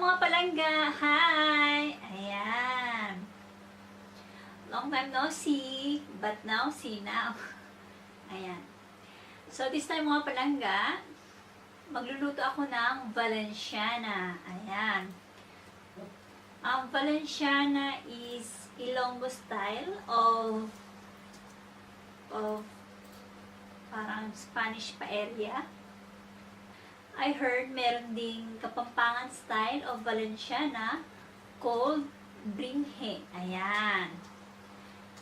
mga palangga! Hi! Ayan. Long time no see, but now see now. Ayan. So, this time mga palangga, magluluto ako ng Valenciana. Ayan. Ang Valenciana is Ilonggo style of parang Spanish paella. I heard meron ding Kapampangan style of Valenciana called Bringhe. Ayan.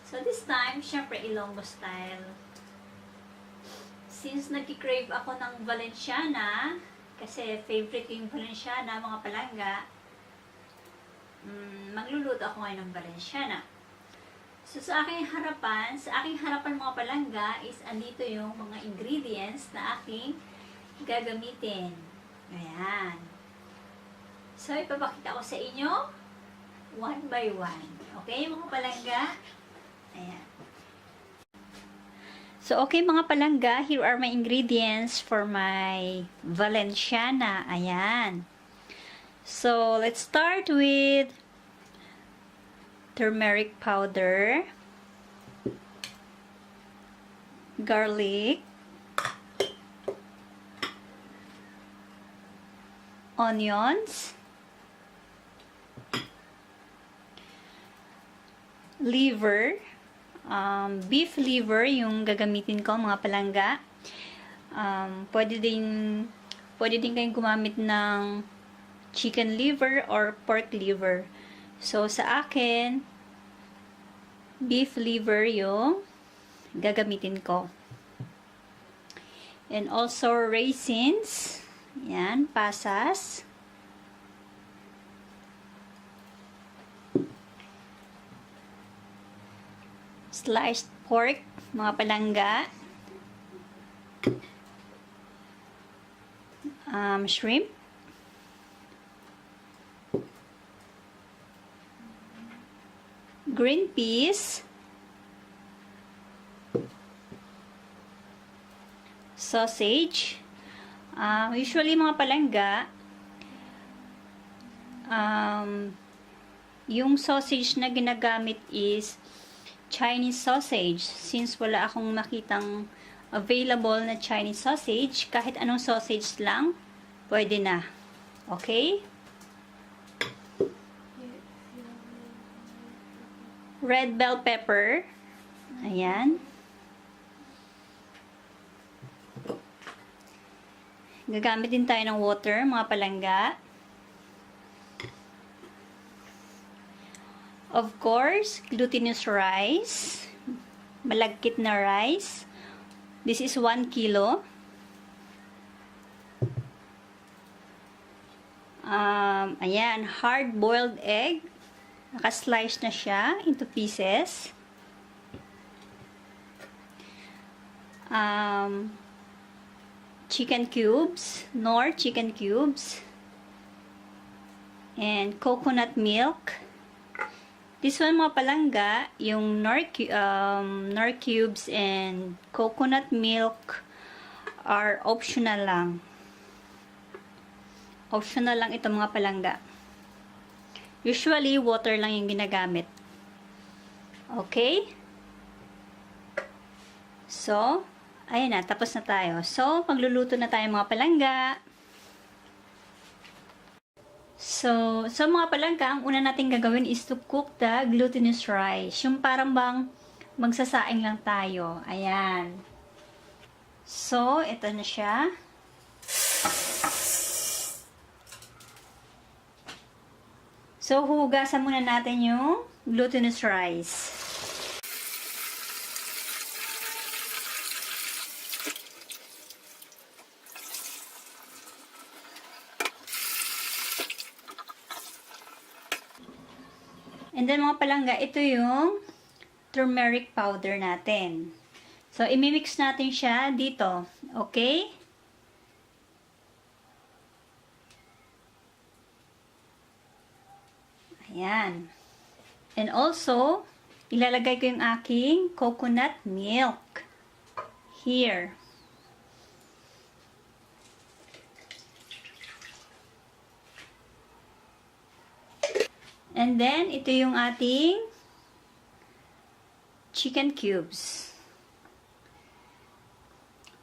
So this time, syempre Ilonggo style. Since nagki-crave ako ng Valenciana, kasi favorite ko yung Valenciana, mga palangga, magluluto ako ngayon ng Valenciana. So sa aking harapan mga palangga is andito yung mga ingredients na aking gagamitin. Ayan. So, ipapakita ko sa inyo one by one. Okay, mga palangga? Ayan. So, okay mga palangga, here are my ingredients for my Valenciana. Ayan. So, let's start with turmeric powder, garlic, onions, liver, beef liver yung gagamitin ko mga palangga. Pwede din kayong gumamit ng chicken liver or pork liver. So sa akin, beef liver yung gagamitin ko. And also raisins. Yan, pasas. Sliced pork, mga palangga. Shrimp. Green peas. Sausage. Usually mga palangga, yung sausage na ginagamit is Chinese sausage. Since wala akong makitang available na Chinese sausage, kahit anong sausage lang, pwede na. Okay? Red bell pepper. Ayan. Gagamit din tayo ng water, mga palangga. Of course, glutinous rice. Malagkit na rice. This is 1 kilo. Ayan, hard-boiled egg. Naka-slice na siya into pieces. Chicken cubes, nor chicken cubes, and coconut milk. This one mga palangga, yung nor cubes and coconut milk are optional lang. Optional lang ito mga palangga. Usually, water lang yung ginagamit. Okay? So, ayan na, tapos na tayo. So, magluluto na tayo mga palangga. So mga palangga, ang una natin gagawin is to cook the glutinous rice. Yung parang bang magsasaing lang tayo. Ayan. So, ito na siya. So, hugasan muna natin yung glutinous rice. And then mga palangga, ito yung turmeric powder natin. So, imimix natin siya dito. Okay? Ayan. And also, ilalagay ko yung aking coconut milk. Here. And then, ito yung ating chicken cubes.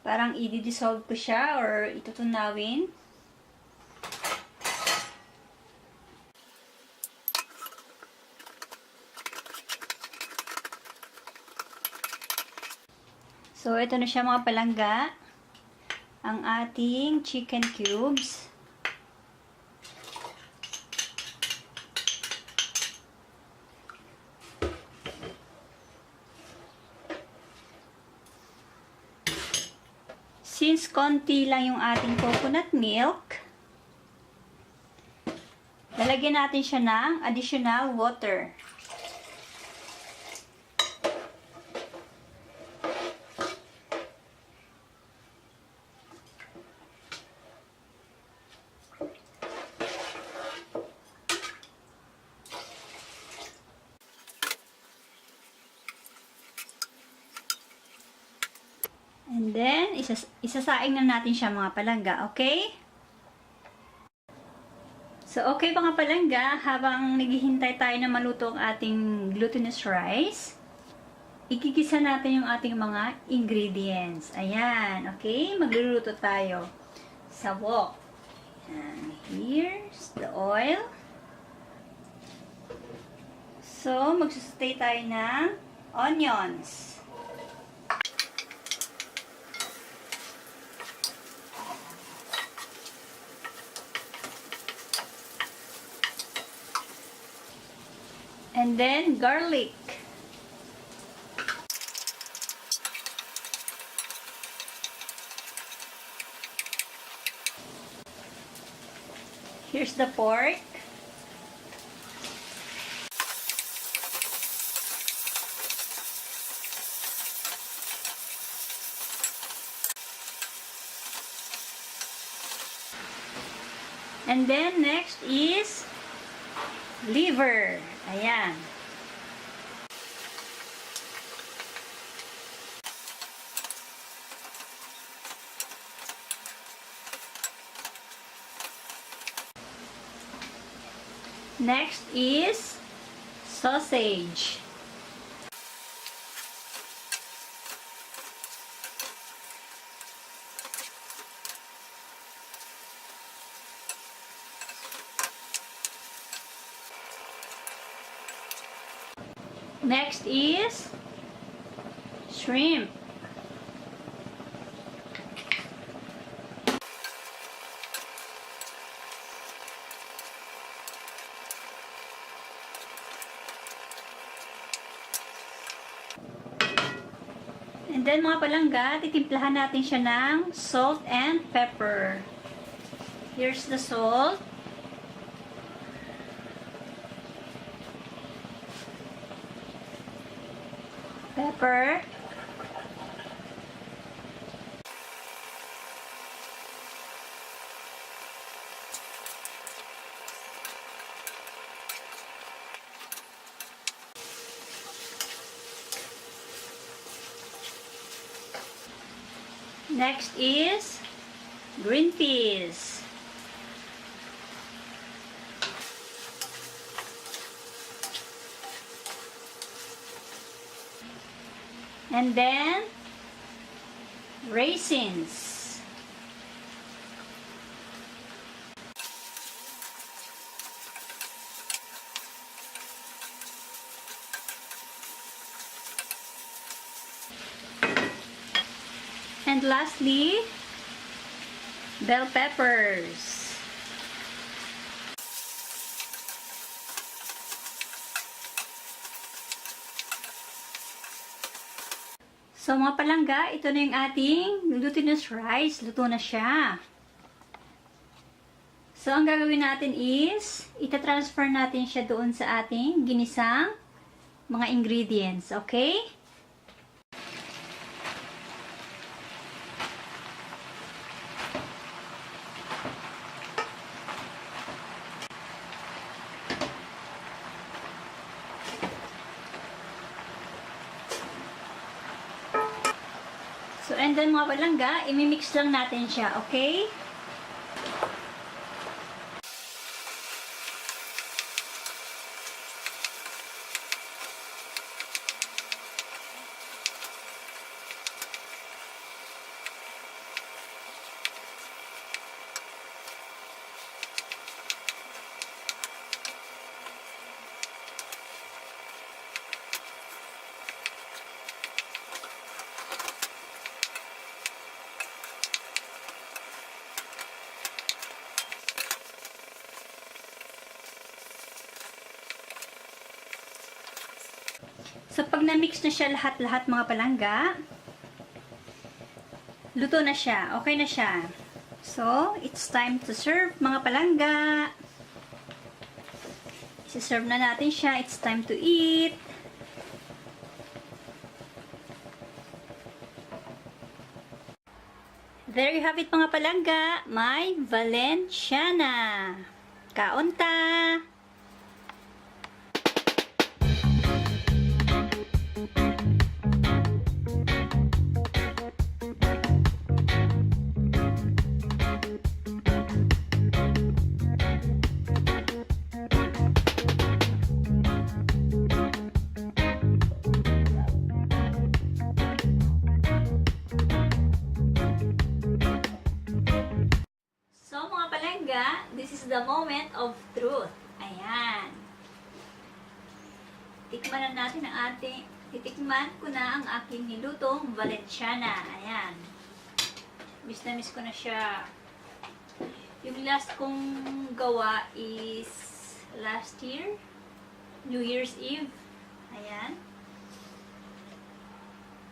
Parang i-dissolve ko siya or itutunawin. So, ito na siya mga palangga. Ang ating chicken cubes. Since konti lang yung ating coconut milk, lalagyan natin siya ng additional water. And then, isasaing na natin siya mga palangga, okay? So, okay mga palangga, habang naghihintay tayo na maluto ang ating glutinous rice, igigisa natin yung ating mga ingredients. Ayan, okay? Magluluto tayo sa wok. And here's the oil. So, magsusutay tayo ng onions. And then, garlic. Here's the pork. And then, next is liver. Ayan. Next is sausage. Next is shrimp. And then mga palangga, titimplahan natin siya ng salt and pepper. Here's the salt. Pepper. Next is green peas. And then raisins. And lastly, bell peppers. So mga palangga, ito na yung ating glutinous rice. Luto na siya. So ang gagawin natin is, itatransfer natin siya doon sa ating ginisang mga ingredients. Okay? So, and then mga palangga, imimix lang natin siya, okay? So, pag na-mix na siya lahat-lahat mga palangga, luto na siya. Okay na siya. So, it's time to serve mga palangga. I-serve na natin siya. It's time to eat. There you have it mga palangga. My Valenciana. Kaunta! This is the moment of truth. Ayan. Tikman na natin ang titikman ko na ang aking nilutong Valenciana. Ayan. Miss na miss ko na siya. Yung last kong gawa is last year. New Year's Eve. Ayan.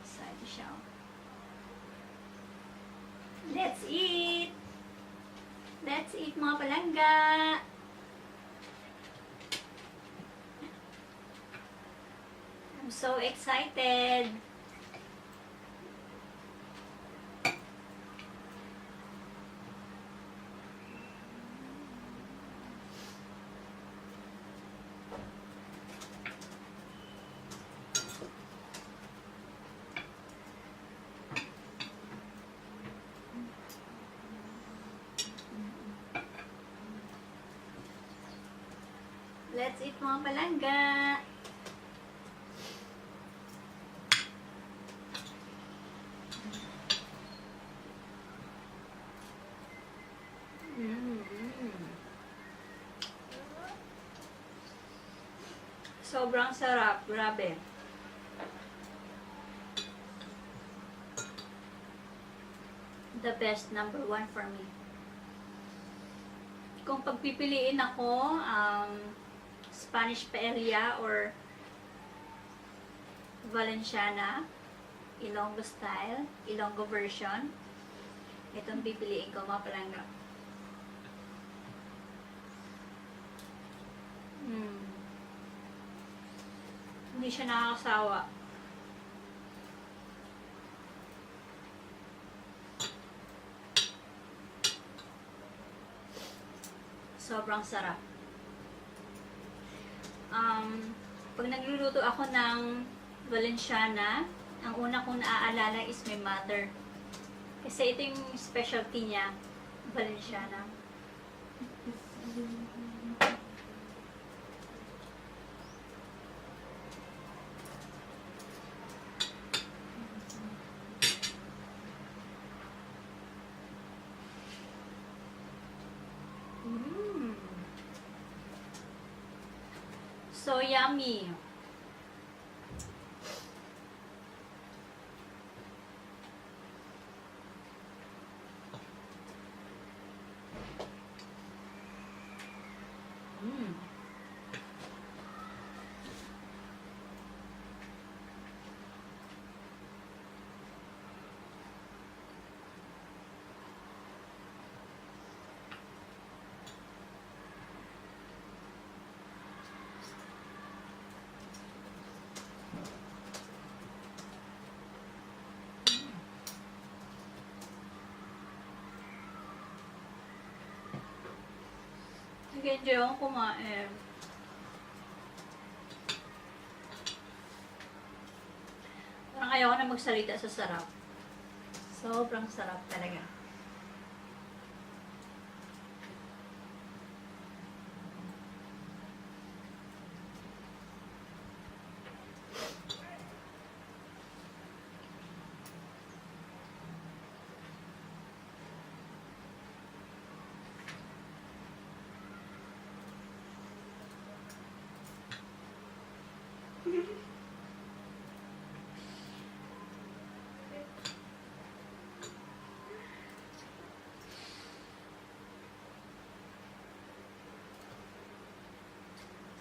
So, ito siya. Let's eat! That's it mga palangga. I'm so excited. Let's eat mga palangga. Sobrang sarap. Grabe. The best, number 1 for me. Kung pagpipiliin ako, Spanish paella or Valenciana, Ilonggo style, Ilonggo version, itong pipiliin ko mga palangga. Hindi siya nakakasawa. Sobrang sarap. Pag nagluluto ako ng Valenciana, ang una kong naaalala is my mother. Kasi ito yung specialty niya, Valenciana. So yummy. Nag-enjoy akong kumain. Parang ayaw ko na magsalita sa sarap. Sobrang sarap talaga.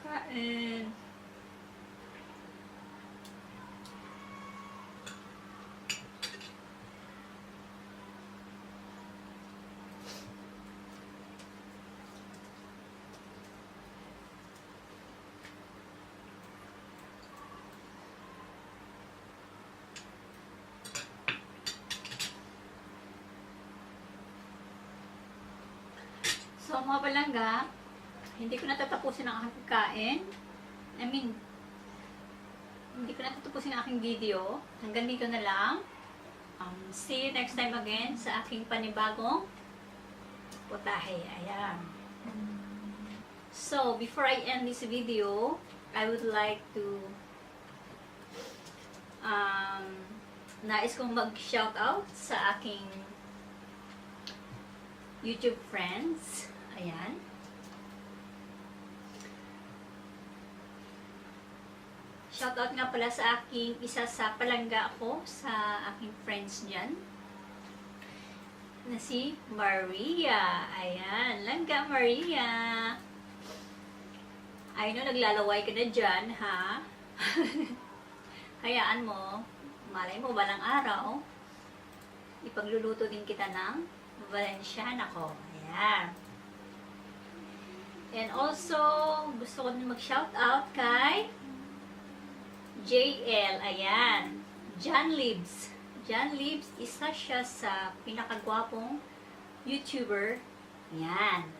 Kain. So, mga palangga, hindi ko natatapusin ang aking kain. Hindi ko natatapusin ang aking video. Hanggang dito na lang. See you next time again sa aking panibagong putahe. Ayan. So, before I end this video, I would like to nais kong mag-shoutout sa aking YouTube friends. Ayan. Shoutout nga pala sa aking isa sa palangga ako sa aking friends dyan. Na si Maria. Ayan. Langga Maria. I know naglalaway ka na dyan, ha? Hayaan mo. Malay mo, balang araw, ipagluluto din kita ng Valenciana ko. Ayan. And also, gusto ko din mag-shoutout kay JL. Ayan. John Libs. John Libs, isa siya sa pinakagwapong YouTuber. Ayan.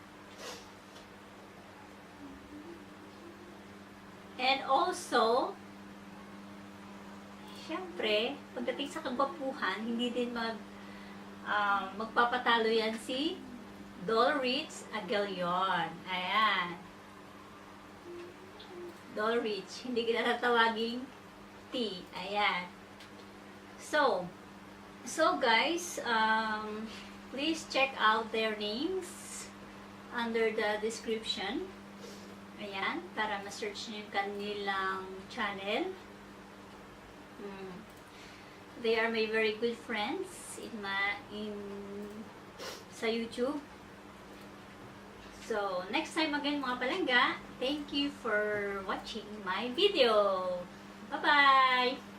And also, syempre, pagdating sa kagwapuhan, hindi din magpapatalo yan si Dolrich Agalion. Ayan. Dolrich, hindi kita tatawaging T. Ayan. So guys, please check out their names under the description. Ayan, para ma-search nyo yung kanilang channel. They are my very good friends sa YouTube. So, next time again mga palangga, thank you for watching my video. Bye-bye!